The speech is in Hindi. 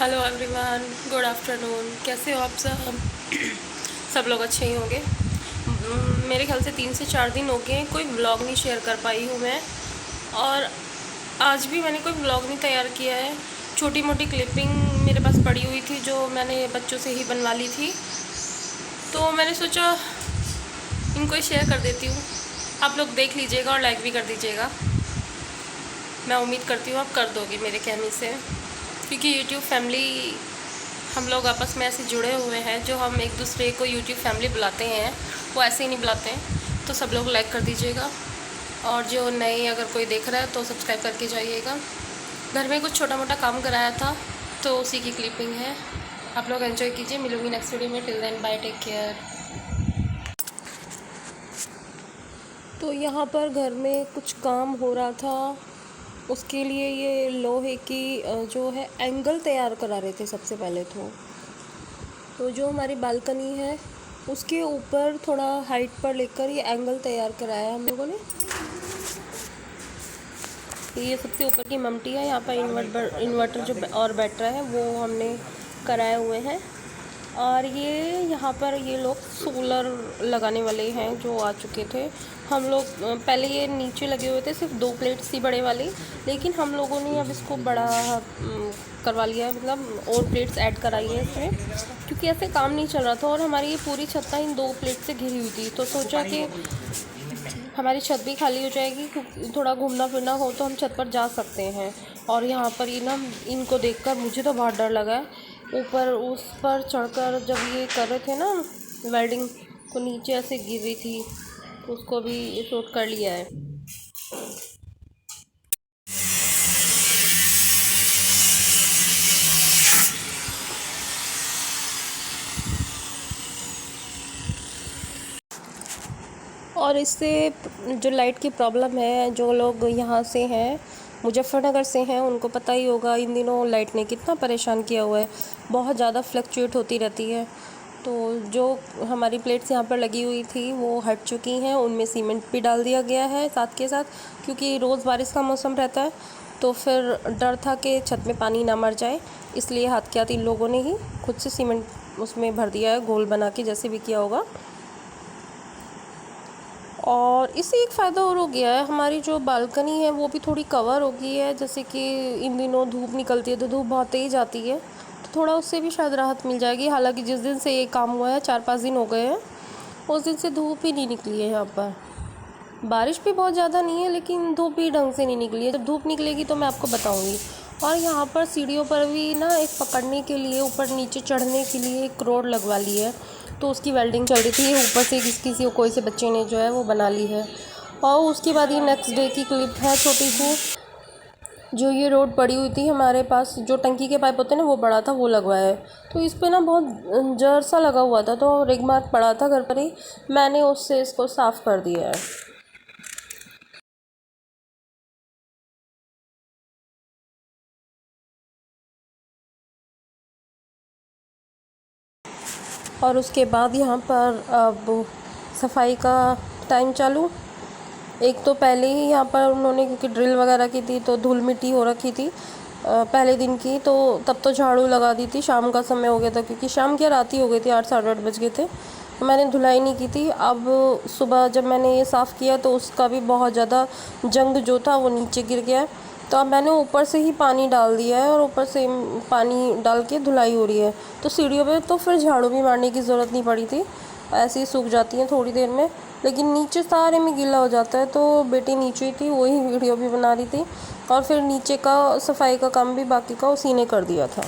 Hello everyone, good afternoon. कैसे हो आप सब? सब लोग अच्छे ही होंगे। मेरे ख्याल से 3 से 4 दिन हो गए कोई ब्लॉग नहीं शेयर कर पाई हूँ मैं। और आज भी मैंने कोई ब्लॉग नहीं तैयार किया है। छोटी मोटी क्लिपिंग मेरे पास पड़ी हुई थी जो मैंने बच्चों से ही बनवा ली थी, तो मैंने सोचा इनको ही शेयर कर देती हूँ। आप लोग देख लीजिएगा और लाइक भी कर दीजिएगा। मैं उम्मीद करती हूँ आप कर दोगे मेरे कहने से, क्योंकि यूट्यूब फैमिली हम लोग आपस में ऐसे जुड़े हुए हैं। जो हम एक दूसरे को यूट्यूब फैमिली बुलाते हैं वो ऐसे ही नहीं बुलाते हैं। तो सब लोग लाइक कर दीजिएगा, और जो नए अगर कोई देख रहा है तो सब्सक्राइब करके जाइएगा। घर में कुछ छोटा मोटा काम कराया था तो उसी की क्लिपिंग है। आप लोग एंजॉय कीजिए। मिलूंगी नेक्स्ट वीडियो में। Till then bye, take care. तो यहाँ पर घर में कुछ काम हो रहा था, उसके लिए ये लोहे की जो है एंगल तैयार करा रहे थे सबसे पहले। तो जो हमारी बालकनी है उसके ऊपर थोड़ा हाइट पर लेकर ये एंगल तैयार कराया है हम लोगों ने। ये सबसे ऊपर की ममटी है, यहाँ पर इन्वर्टर जो और बैटरा है वो हमने कराए हुए हैं। और ये यहाँ पर ये लोग सोलर लगाने वाले हैं जो आ चुके थे। हम लोग पहले ये नीचे लगे हुए थे, सिर्फ 2 प्लेट्स थी बड़े वाली, लेकिन हम लोगों ने अब इसको बड़ा करवा लिया है, मतलब और प्लेट्स ऐड कराई है इसमें, क्योंकि ऐसे काम नहीं चल रहा था। और हमारी ये पूरी छत ना इन 2 प्लेट से घिरी हुई थी, तो सोचा कि हमारी छत भी खाली हो जाएगी, थोड़ा घूमना फिरना हो तो हम छत पर जा सकते हैं। और यहाँ पर ये ना इनको देखकर मुझे तो बहुत डर लगा है। ऊपर उस पर चढ़कर जब ये कर रहे थे ना वेल्डिंग, तो नीचे ऐसे गिर रही थी, तो उसको भी शूट कर लिया है। और इससे जो लाइट की प्रॉब्लम है, जो लोग यहाँ से हैं, मुजफ्फरनगर से हैं, उनको पता ही होगा इन दिनों लाइट ने कितना परेशान किया हुआ है। बहुत ज़्यादा फ्लक्चुएट होती रहती है। तो जो हमारी प्लेट्स यहाँ पर लगी हुई थी वो हट चुकी हैं, उनमें सीमेंट भी डाल दिया गया है साथ के साथ, क्योंकि रोज़ बारिश का मौसम रहता है, तो फिर डर था कि छत में पानी ना मर जाए, इसलिए हाथ के हाथ इन लोगों ने ही खुद से सीमेंट उसमें भर दिया है, घोल बना के जैसे भी किया होगा। और इससे एक फ़ायदा और हो गया है, हमारी जो बालकनी है वो भी थोड़ी कवर हो गई है। जैसे कि इन दिनों धूप निकलती है तो धूप बहुत तेज़ आती है, तो थोड़ा उससे भी शायद राहत मिल जाएगी। हालांकि जिस दिन से ये काम हुआ है 4-5 दिन हो गए हैं, उस दिन से धूप ही नहीं निकली है यहाँ पर। बारिश भी बहुत ज़्यादा नहीं है, लेकिन धूप भी ढंग से नहीं निकली है। जब धूप निकलेगी तो मैं आपको बताऊँगी। और यहाँ पर सीढ़ियों पर भी ना एक पकड़ने के लिए, ऊपर नीचे चढ़ने के लिए एक रोड लगवा ली है, तो उसकी वेल्डिंग चल रही थी। ऊपर से किसी कोई से बच्चे ने जो है वो बना ली है। और उसके बाद ये नेक्स्ट डे की क्लिप है छोटी सी। जो ये रोड पड़ी हुई थी हमारे पास, जो टंकी के पाइप होते हैं ना वो बड़ा था, वो लगवाया है। तो इस पर ना बहुत जर सा लगा हुआ था, तो एक बार पड़ा था घर पर ही, मैंने उससे इसको साफ़ कर दिया है। और उसके बाद यहाँ पर अब सफाई का टाइम चालू। एक तो पहले ही यहाँ पर उन्होंने, क्योंकि ड्रिल वगैरह की थी तो धूल मिट्टी हो रखी थी पहले दिन की, तो तब तो झाड़ू लगा दी थी। शाम का समय हो गया था, क्योंकि शाम क्या रात ही हो गई थी, 8-8:30 बज गए थे। मैंने धुलाई नहीं की थी। अब सुबह जब मैंने ये साफ़ किया तो उसका भी बहुत ज़्यादा जंग जो था वो नीचे गिर गया। तो अब मैंने ऊपर से ही पानी डाल दिया है, और ऊपर से पानी डाल के धुलाई हो रही है। तो सीढ़ियों पे तो फिर झाड़ू भी मारने की ज़रूरत नहीं पड़ी थी, ऐसे ही सूख जाती हैं थोड़ी देर में। लेकिन नीचे सारे में गीला हो जाता है, तो बेटी नीचे ही थी, वही वीडियो भी बना रही थी। और फिर नीचे का सफाई का काम भी बाकी का उसी ने कर दिया था।